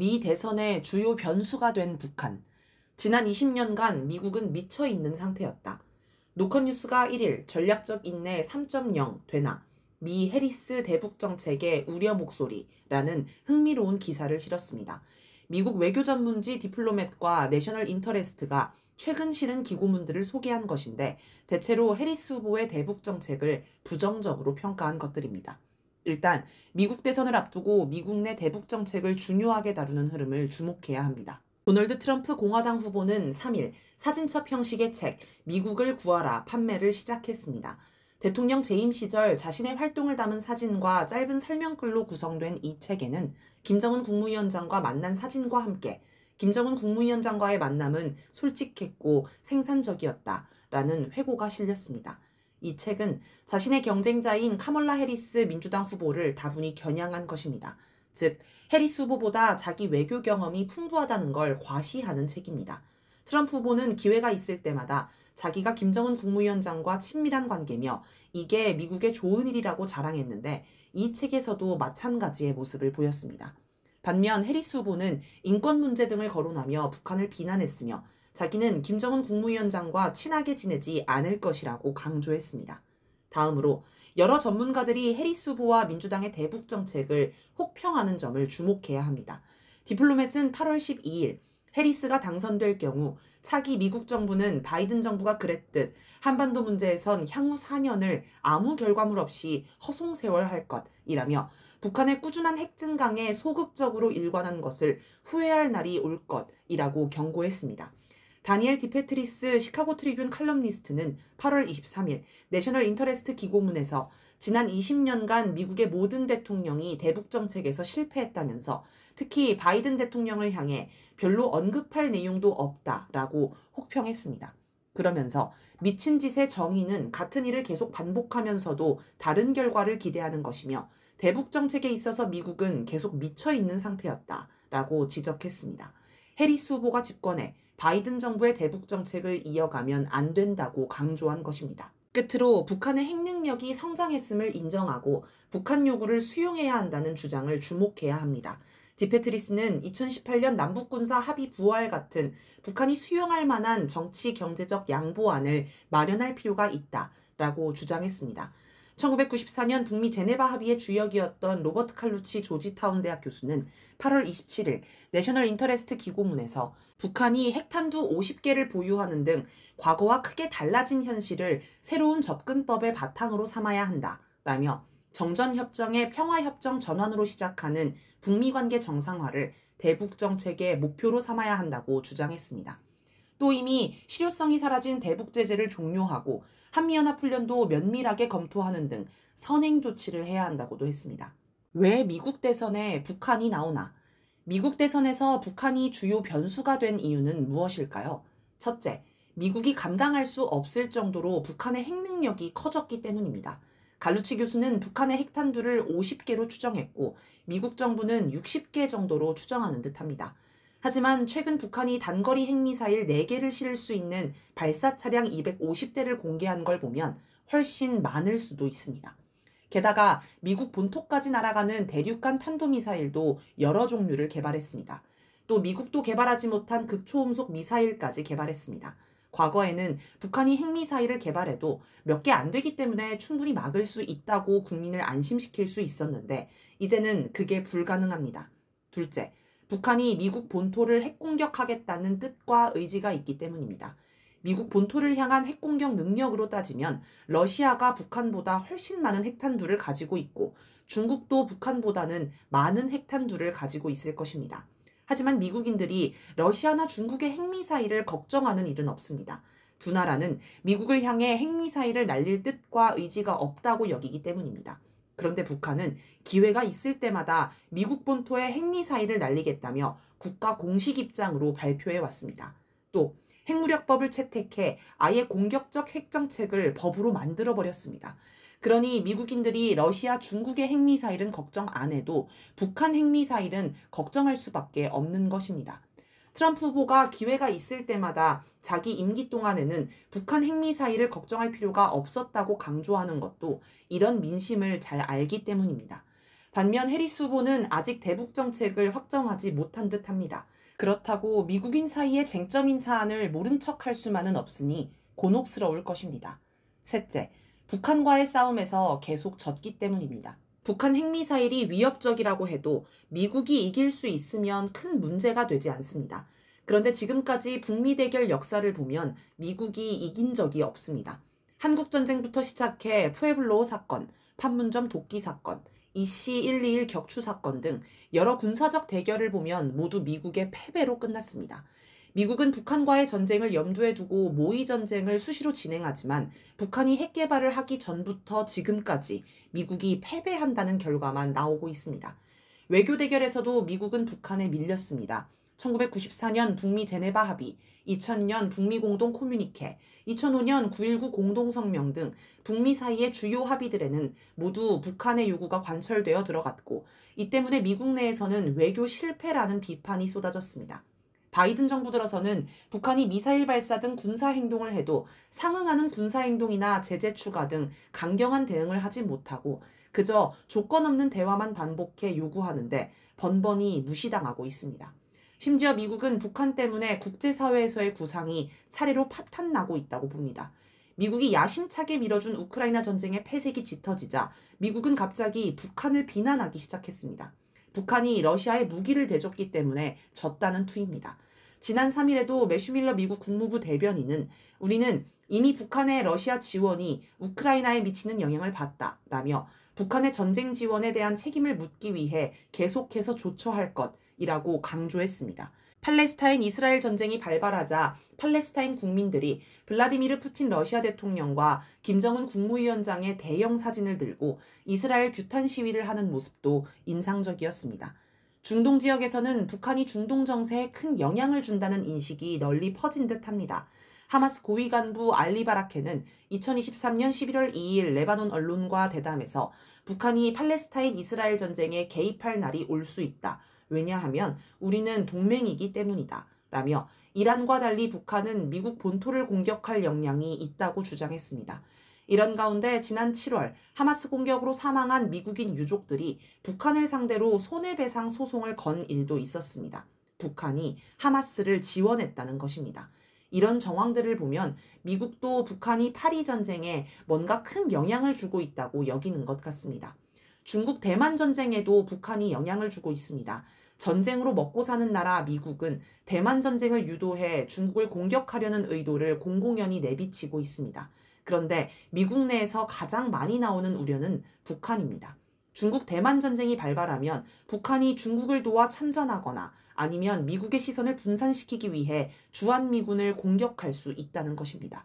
미 대선의 주요 변수가 된 북한. 지난 20년간 미국은 미쳐 있는 상태였다. 노컷뉴스가 1일 전략적 인내 3.0 되나 미 해리스 대북 정책의 우려 목소리라는 흥미로운 기사를 실었습니다. 미국 외교 전문지 디플로맷과 내셔널 인터레스트가 최근 실은 기고문들을 소개한 것인데 대체로 해리스 후보의 대북 정책을 부정적으로 평가한 것들입니다. 일단 미국 대선을 앞두고 미국 내 대북 정책을 중요하게 다루는 흐름을 주목해야 합니다. 도널드 트럼프 공화당 후보는 3일 사진첩 형식의 책 미국을 구하라 판매를 시작했습니다. 대통령 재임 시절 자신의 활동을 담은 사진과 짧은 설명글로 구성된 이 책에는 김정은 국무위원장과 만난 사진과 함께 김정은 국무위원장과의 만남은 솔직했고 생산적이었다라는 회고가 실렸습니다. 이 책은 자신의 경쟁자인 카멀라 해리스 민주당 후보를 다분히 겨냥한 것입니다. 즉, 해리스 후보보다 자기 외교 경험이 풍부하다는 걸 과시하는 책입니다. 트럼프 후보는 기회가 있을 때마다 자기가 김정은 국무위원장과 친밀한 관계며 이게 미국의 좋은 일이라고 자랑했는데 이 책에서도 마찬가지의 모습을 보였습니다. 반면 해리스 후보는 인권 문제 등을 거론하며 북한을 비난했으며 자기는 김정은 국무위원장과 친하게 지내지 않을 것이라고 강조했습니다. 다음으로 여러 전문가들이 해리스 후보와 민주당의 대북 정책을 혹평하는 점을 주목해야 합니다. 디플로맷은 8월 12일 해리스가 당선될 경우 차기 미국 정부는 바이든 정부가 그랬듯 한반도 문제에선 향후 4년을 아무 결과물 없이 허송세월할 것이라며 북한의 꾸준한 핵 증강에 소극적으로 일관한 것을 후회할 날이 올 것이라고 경고했습니다. 다니엘 디페트리스 시카고 트리뷴 칼럼니스트는 8월 23일 내셔널 인터레스트 기고문에서 지난 20년간 미국의 모든 대통령이 대북 정책에서 실패했다면서 특히 바이든 대통령을 향해 별로 언급할 내용도 없다라고 혹평했습니다. 그러면서 미친 짓의 정의는 같은 일을 계속 반복하면서도 다른 결과를 기대하는 것이며 대북 정책에 있어서 미국은 계속 미쳐 있는 상태였다라고 지적했습니다. 해리스 후보가 집권해 바이든 정부의 대북 정책을 이어가면 안 된다고 강조한 것입니다. 끝으로 북한의 핵 능력이 성장했음을 인정하고 북한 요구를 수용해야 한다는 주장을 주목해야 합니다. 디페트리스는 2018년 남북군사 합의 부활 같은 북한이 수용할 만한 정치 경제적 양보안을 마련할 필요가 있다라고 주장했습니다. 1994년 북미 제네바 합의의 주역이었던 로버트 칼루치 조지타운 대학 교수는 8월 27일 내셔널 인터레스트 기고문에서 북한이 핵탄두 50개를 보유하는 등 과거와 크게 달라진 현실을 새로운 접근법의 바탕으로 삼아야 한다라며 정전협정의 평화협정 전환으로 시작하는 북미 관계 정상화를 대북 정책의 목표로 삼아야 한다고 주장했습니다. 또 이미 실효성이 사라진 대북 제재를 종료하고 한미연합훈련도 면밀하게 검토하는 등 선행 조치를 해야 한다고도 했습니다. 왜 미국 대선에 북한이 나오나? 미국 대선에서 북한이 주요 변수가 된 이유는 무엇일까요? 첫째, 미국이 감당할 수 없을 정도로 북한의 핵 능력이 커졌기 때문입니다. 갈루치 교수는 북한의 핵탄두를 50개로 추정했고 미국 정부는 60개 정도로 추정하는 듯합니다. 하지만 최근 북한이 단거리 핵미사일 4개를 실을 수 있는 발사 차량 250대를 공개한 걸 보면 훨씬 많을 수도 있습니다. 게다가 미국 본토까지 날아가는 대륙간 탄도미사일도 여러 종류를 개발했습니다. 또 미국도 개발하지 못한 극초음속 미사일까지 개발했습니다. 과거에는 북한이 핵미사일을 개발해도 몇 개 안 되기 때문에 충분히 막을 수 있다고 국민을 안심시킬 수 있었는데 이제는 그게 불가능합니다. 둘째, 북한이 미국 본토를 핵공격하겠다는 뜻과 의지가 있기 때문입니다. 미국 본토를 향한 핵공격 능력으로 따지면 러시아가 북한보다 훨씬 많은 핵탄두를 가지고 있고 중국도 북한보다는 많은 핵탄두를 가지고 있을 것입니다. 하지만 미국인들이 러시아나 중국의 핵미사일을 걱정하는 일은 없습니다. 두 나라는 미국을 향해 핵미사일을 날릴 뜻과 의지가 없다고 여기기 때문입니다. 그런데 북한은 기회가 있을 때마다 미국 본토에 핵미사일을 날리겠다며 국가 공식 입장으로 발표해 왔습니다. 또 핵무력법을 채택해 아예 공격적 핵정책을 법으로 만들어버렸습니다. 그러니 미국인들이 러시아, 중국의 핵미사일은 걱정 안 해도 북한 핵미사일은 걱정할 수밖에 없는 것입니다. 트럼프 후보가 기회가 있을 때마다 자기 임기 동안에는 북한 핵미사일을 걱정할 필요가 없었다고 강조하는 것도 이런 민심을 잘 알기 때문입니다. 반면 해리스 후보는 아직 대북 정책을 확정하지 못한 듯합니다. 그렇다고 미국인 사이의 쟁점인 사안을 모른 척할 수만은 없으니 곤혹스러울 것입니다. 셋째, 북한과의 싸움에서 계속 졌기 때문입니다. 북한 핵미사일이 위협적이라고 해도 미국이 이길 수 있으면 큰 문제가 되지 않습니다. 그런데 지금까지 북미 대결 역사를 보면 미국이 이긴 적이 없습니다. 한국전쟁부터 시작해 푸에블로 사건, 판문점 도끼 사건, 이씨121 격추 사건 등 여러 군사적 대결을 보면 모두 미국의 패배로 끝났습니다. 미국은 북한과의 전쟁을 염두에 두고 모의 전쟁을 수시로 진행하지만 북한이 핵 개발을 하기 전부터 지금까지 미국이 패배한다는 결과만 나오고 있습니다. 외교 대결에서도 미국은 북한에 밀렸습니다. 1994년 북미 제네바 합의, 2000년 북미 공동 코뮤니케, 2005년 9.19 공동성명 등 북미 사이의 주요 합의들에는 모두 북한의 요구가 관철되어 들어갔고 이 때문에 미국 내에서는 외교 실패라는 비판이 쏟아졌습니다. 바이든 정부 들어서는 북한이 미사일 발사 등 군사행동을 해도 상응하는 군사행동이나 제재 추가 등 강경한 대응을 하지 못하고 그저 조건 없는 대화만 반복해 요구하는데 번번이 무시당하고 있습니다. 심지어 미국은 북한 때문에 국제사회에서의 구상이 차례로 파탄나고 있다고 봅니다. 미국이 야심차게 밀어준 우크라이나 전쟁의 패색이 짙어지자 미국은 갑자기 북한을 비난하기 시작했습니다. 북한이 러시아에 무기를 대줬기 때문에 졌다는 투입니다. 지난 3일에도 매슈밀러 미국 국무부 대변인은 우리는 이미 북한의 러시아 지원이 우크라이나에 미치는 영향을 봤다라며 북한의 전쟁 지원에 대한 책임을 묻기 위해 계속해서 조처할 것이라고 강조했습니다. 팔레스타인 이스라엘 전쟁이 발발하자 팔레스타인 국민들이 블라디미르 푸틴 러시아 대통령과 김정은 국무위원장의 대형 사진을 들고 이스라엘 규탄 시위를 하는 모습도 인상적이었습니다. 중동 지역에서는 북한이 중동 정세에 큰 영향을 준다는 인식이 널리 퍼진 듯합니다. 하마스 고위 간부 알리 바라케는 2023년 11월 2일 레바논 언론과 대담에서 북한이 팔레스타인 이스라엘 전쟁에 개입할 날이 올 수 있다. 왜냐하면 우리는 동맹이기 때문이다. 라며 이란과 달리 북한은 미국 본토를 공격할 역량이 있다고 주장했습니다. 이런 가운데 지난 7월 하마스 공격으로 사망한 미국인 유족들이 북한을 상대로 손해배상 소송을 건 일도 있었습니다. 북한이 하마스를 지원했다는 것입니다. 이런 정황들을 보면 미국도 북한이 파리 전쟁에 뭔가 큰 영향을 주고 있다고 여기는 것 같습니다. 중국 대만 전쟁에도 북한이 영향을 주고 있습니다. 전쟁으로 먹고 사는 나라 미국은 대만 전쟁을 유도해 중국을 공격하려는 의도를 공공연히 내비치고 있습니다. 그런데 미국 내에서 가장 많이 나오는 우려는 북한입니다. 중국 대만 전쟁이 발발하면 북한이 중국을 도와 참전하거나 아니면 미국의 시선을 분산시키기 위해 주한미군을 공격할 수 있다는 것입니다.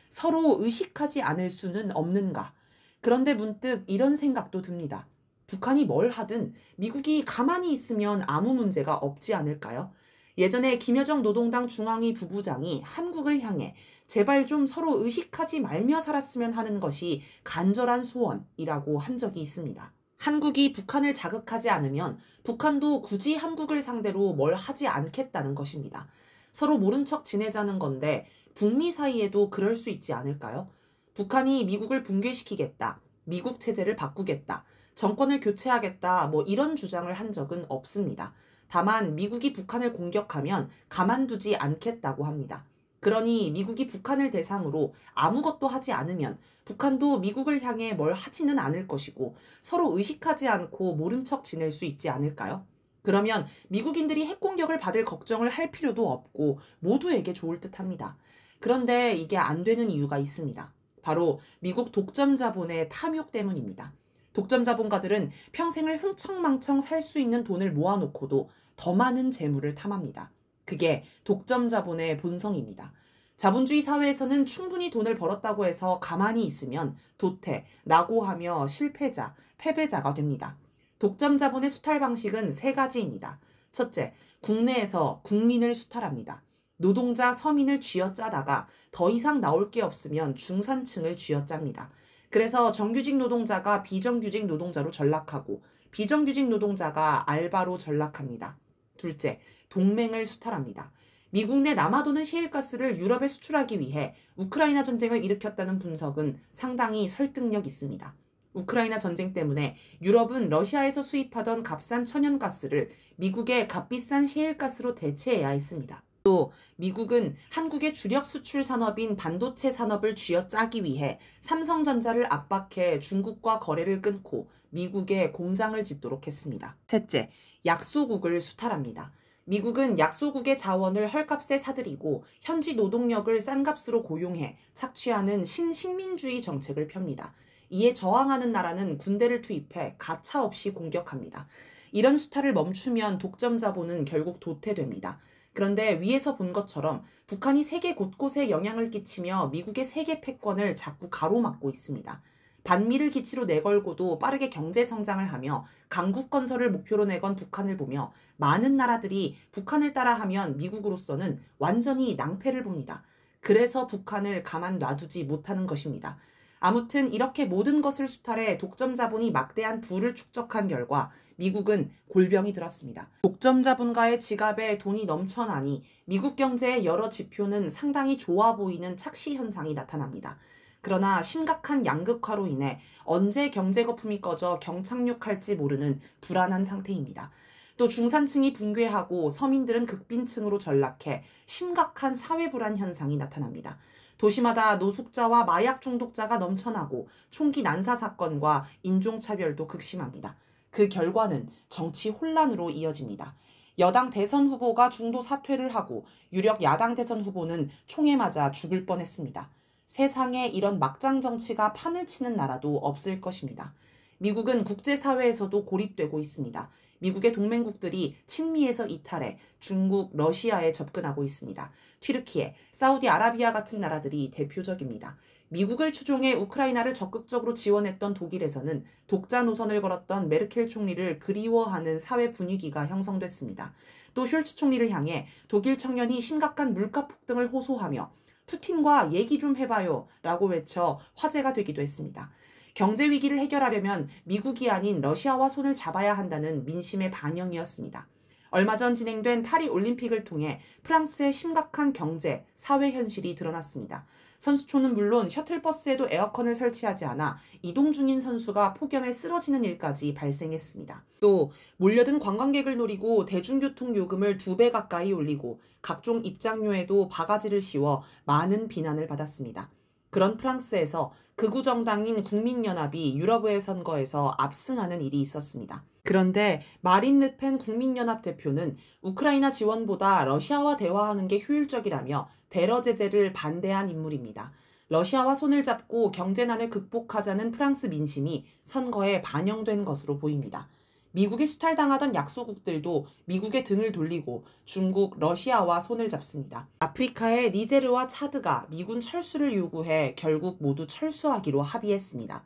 서로 의식하지 않을 수는 없는가? 그런데 문득 이런 생각도 듭니다. 북한이 뭘 하든 미국이 가만히 있으면 아무 문제가 없지 않을까요? 예전에 김여정 노동당 중앙위 부부장이 한국을 향해 제발 좀 서로 의식하지 말며 살았으면 하는 것이 간절한 소원이라고 한 적이 있습니다. 한국이 북한을 자극하지 않으면 북한도 굳이 한국을 상대로 뭘 하지 않겠다는 것입니다. 서로 모른 척 지내자는 건데 북미 사이에도 그럴 수 있지 않을까요? 북한이 미국을 붕괴시키겠다, 미국 체제를 바꾸겠다, 정권을 교체하겠다 이런 주장을 한 적은 없습니다. 다만 미국이 북한을 공격하면 가만두지 않겠다고 합니다. 그러니 미국이 북한을 대상으로 아무것도 하지 않으면 북한도 미국을 향해 뭘 하지는 않을 것이고 서로 의식하지 않고 모른 척 지낼 수 있지 않을까요? 그러면 미국인들이 핵공격을 받을 걱정을 할 필요도 없고 모두에게 좋을 듯합니다. 그런데 이게 안 되는 이유가 있습니다. 바로 미국 독점 자본의 탐욕 때문입니다. 독점 자본가들은 평생을 흥청망청 살 수 있는 돈을 모아놓고도 더 많은 재물을 탐합니다. 그게 독점 자본의 본성입니다. 자본주의 사회에서는 충분히 돈을 벌었다고 해서 가만히 있으면 도태, 낙오하며 실패자, 패배자가 됩니다. 독점 자본의 수탈 방식은 세 가지입니다. 첫째, 국내에서 국민을 수탈합니다. 노동자, 서민을 쥐어짜다가 더 이상 나올 게 없으면 중산층을 쥐어짭니다. 그래서 정규직 노동자가 비정규직 노동자로 전락하고 비정규직 노동자가 알바로 전락합니다. 둘째, 동맹을 수탈합니다. 미국 내 남아도는 셰일가스를 유럽에 수출하기 위해 우크라이나 전쟁을 일으켰다는 분석은 상당히 설득력 있습니다. 우크라이나 전쟁 때문에 유럽은 러시아에서 수입하던 값싼 천연가스를 미국의 값비싼 셰일가스로 대체해야 했습니다. 또 미국은 한국의 주력 수출 산업인 반도체 산업을 쥐어짜기 위해 삼성전자를 압박해 중국과 거래를 끊고 미국에 공장을 짓도록 했습니다. 셋째, 약소국을 수탈합니다. 미국은 약소국의 자원을 헐값에 사들이고 현지 노동력을 싼 값으로 고용해 착취하는 신식민주의 정책을 펴니다. 이에 저항하는 나라는 군대를 투입해 가차없이 공격합니다. 이런 수탈을 멈추면 독점 자본은 결국 도태됩니다. 그런데 위에서 본 것처럼 북한이 세계 곳곳에 영향을 끼치며 미국의 세계 패권을 자꾸 가로막고 있습니다. 반미를 기치로 내걸고도 빠르게 경제 성장을 하며 강국 건설을 목표로 내건 북한을 보며 많은 나라들이 북한을 따라하면 미국으로서는 완전히 낭패를 봅니다. 그래서 북한을 가만 놔두지 못하는 것입니다. 아무튼 이렇게 모든 것을 수탈해 독점 자본이 막대한 부를 축적한 결과 미국은 골병이 들었습니다. 독점 자본가의 지갑에 돈이 넘쳐나니 미국 경제의 여러 지표는 상당히 좋아 보이는 착시 현상이 나타납니다. 그러나 심각한 양극화로 인해 언제 경제 거품이 꺼져 경착륙할지 모르는 불안한 상태입니다. 또 중산층이 붕괴하고 서민들은 극빈층으로 전락해 심각한 사회 불안 현상이 나타납니다. 도시마다 노숙자와 마약 중독자가 넘쳐나고 총기 난사 사건과 인종차별도 극심합니다. 그 결과는 정치 혼란으로 이어집니다. 여당 대선 후보가 중도 사퇴를 하고 유력 야당 대선 후보는 총에 맞아 죽을 뻔했습니다. 세상에 이런 막장 정치가 판을 치는 나라도 없을 것입니다. 미국은 국제사회에서도 고립되고 있습니다. 미국의 동맹국들이 친미에서 이탈해 중국, 러시아에 접근하고 있습니다. 튀르키예, 사우디아라비아 같은 나라들이 대표적입니다. 미국을 추종해 우크라이나를 적극적으로 지원했던 독일에서는 독자 노선을 걸었던 메르켈 총리를 그리워하는 사회 분위기가 형성됐습니다. 또 숄츠 총리를 향해 독일 청년이 심각한 물가 폭등을 호소하며 푸틴과 얘기 좀 해봐요 라고 외쳐 화제가 되기도 했습니다. 경제 위기를 해결하려면 미국이 아닌 러시아와 손을 잡아야 한다는 민심의 반영이었습니다. 얼마 전 진행된 파리 올림픽을 통해 프랑스의 심각한 경제, 사회 현실이 드러났습니다. 선수촌은 물론 셔틀버스에도 에어컨을 설치하지 않아 이동 중인 선수가 폭염에 쓰러지는 일까지 발생했습니다. 또 몰려든 관광객을 노리고 대중교통 요금을 2배 가까이 올리고 각종 입장료에도 바가지를 씌워 많은 비난을 받았습니다. 그런 프랑스에서 극우 정당인 국민연합이 유럽의 선거에서 압승하는 일이 있었습니다. 그런데 마린 르펜 국민연합 대표는 우크라이나 지원보다 러시아와 대화하는 게 효율적이라며 대러 제재를 반대한 인물입니다. 러시아와 손을 잡고 경제난을 극복하자는 프랑스 민심이 선거에 반영된 것으로 보입니다. 미국에 수탈당하던 약소국들도 미국의 등을 돌리고 중국, 러시아와 손을 잡습니다. 아프리카의 니제르와 차드가 미군 철수를 요구해 결국 모두 철수하기로 합의했습니다.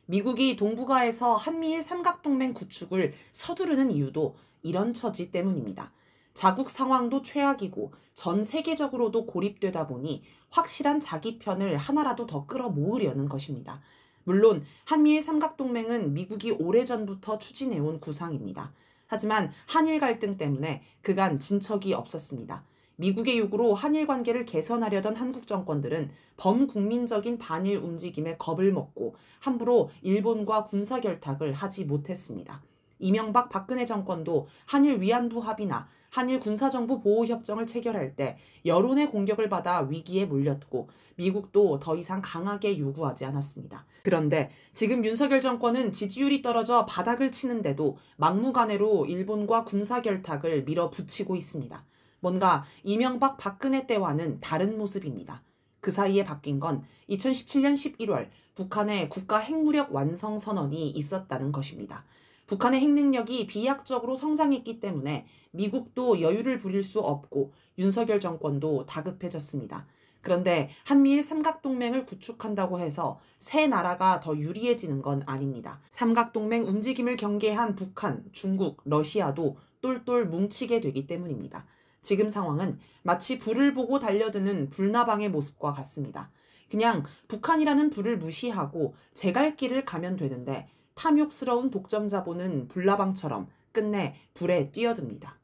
미국이 동북아에서 한미일 삼각동맹 구축을 서두르는 이유도 이런 처지 때문입니다. 자국 상황도 최악이고 전 세계적으로도 고립되다 보니 확실한 자기 편을 하나라도 더 끌어모으려는 것입니다. 물론 한미일 삼각동맹은 미국이 오래전부터 추진해온 구상입니다. 하지만 한일 갈등 때문에 그간 진척이 없었습니다. 미국의 요구로 한일 관계를 개선하려던 한국 정권들은 범국민적인 반일 움직임에 겁을 먹고 함부로 일본과 군사 결탁을 하지 못했습니다. 이명박 박근혜 정권도 한일 위안부 합의나 한일 군사정보 보호협정을 체결할 때 여론의 공격을 받아 위기에 몰렸고 미국도 더 이상 강하게 요구하지 않았습니다. 그런데 지금 윤석열 정권은 지지율이 떨어져 바닥을 치는데도 막무가내로 일본과 군사결탁을 밀어붙이고 있습니다. 뭔가 이명박 박근혜 때와는 다른 모습입니다. 그 사이에 바뀐 건 2017년 11월 북한의 국가 핵무력 완성 선언이 있었다는 것입니다. 북한의 핵능력이 비약적으로 성장했기 때문에 미국도 여유를 부릴 수 없고 윤석열 정권도 다급해졌습니다. 그런데 한미일 삼각동맹을 구축한다고 해서 세 나라가 더 유리해지는 건 아닙니다. 삼각동맹 움직임을 경계한 북한, 중국, 러시아도 똘똘 뭉치게 되기 때문입니다. 지금 상황은 마치 불을 보고 달려드는 불나방의 모습과 같습니다. 그냥 북한이라는 불을 무시하고 제 갈 길을 가면 되는데 탐욕스러운 독점 자본은 불나방처럼 끝내 불에 뛰어듭니다.